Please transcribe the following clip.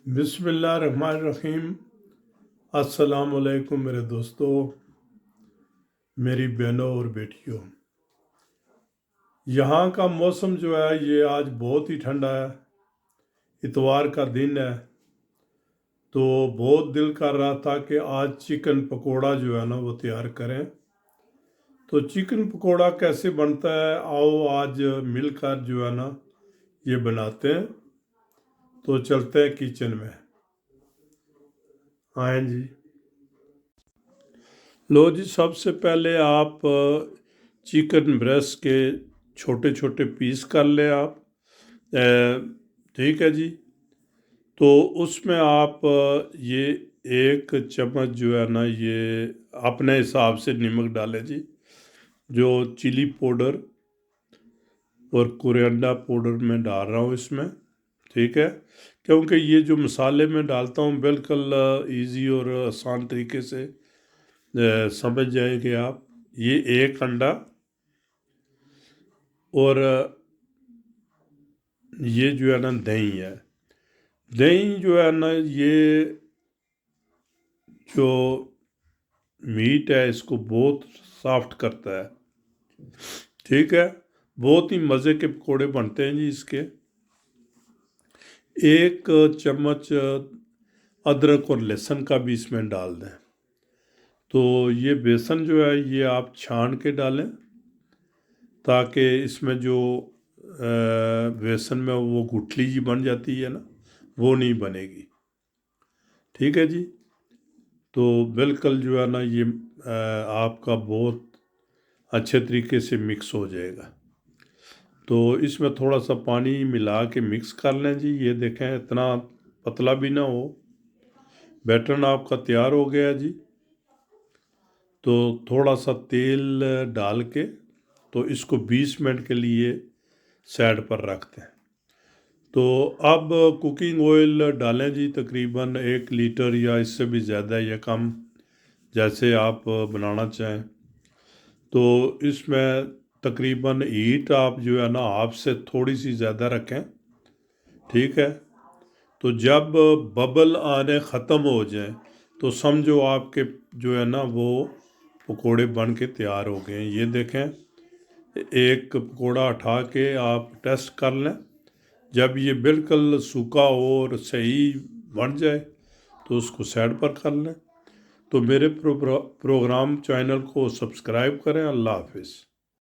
बिस्मिल्लाहिर्रहमानिर्रहीम। अस्सलाम वालेकुम मेरे दोस्तों, मेरी बहनों और बेटियों। यहाँ का मौसम जो है ये आज बहुत ही ठंडा है। इतवार का दिन है तो बहुत दिल कर रहा था कि आज चिकन पकोड़ा जो है ना वो तैयार करें। तो चिकन पकोड़ा कैसे बनता है आओ आज मिलकर जो है ना ये बनाते हैं। तो चलते हैं किचन में। आए जी। लो जी, सबसे पहले आप चिकन ब्रेस्ट के छोटे छोटे पीस कर लें आप। ठीक है जी। तो उसमें आप ये एक चम्मच जो है ना ये अपने हिसाब से नमक डालें जी। जो चिली पाउडर और कोरिएंडर पाउडर मैं डाल रहा हूँ इसमें। ठीक है, क्योंकि ये जो मसाले मैं डालता हूँ बिल्कुल इजी और आसान तरीके से समझ जाएंगे आप। ये एक अंडा और ये जो है ना दही है। दही जो है ना ये जो मीट है इसको बहुत सॉफ्ट करता है। ठीक है, बहुत ही मज़े के पकोड़े बनते हैं जी इसके। एक चम्मच अदरक और लहसुन का भी इसमें डाल दें। तो ये बेसन जो है ये आप छान के डालें ताकि इसमें जो बेसन में वो गुठली जी बन जाती है ना वो नहीं बनेगी। ठीक है जी। तो बिल्कुल जो है ना ये आपका बहुत अच्छे तरीके से मिक्स हो जाएगा। तो इसमें थोड़ा सा पानी मिला के मिक्स कर लें जी। ये देखें इतना पतला भी ना हो। बैटर आपका तैयार हो गया जी। तो थोड़ा सा तेल डाल के तो इसको 20 मिनट के लिए साइड पर रखते हैं। तो अब कुकिंग ऑयल डालें जी, तकरीबन 1 लीटर या इससे भी ज़्यादा या कम, जैसे आप बनाना चाहें। तो इसमें तकरीबन हीट आप जो है ना आपसे थोड़ी सी ज़्यादा रखें। ठीक है। तो जब बबल आने ख़त्म हो जाए तो समझो आपके जो है ना वो पकोड़े बन के तैयार हो गए हैं। ये देखें, एक पकोड़ा उठा के आप टेस्ट कर लें। जब ये बिल्कुल सूखा हो और सही बन जाए तो उसको साइड पर कर लें। तो मेरे प्रोग्राम चैनल को सब्सक्राइब करें। अल्लाह हाफिज़।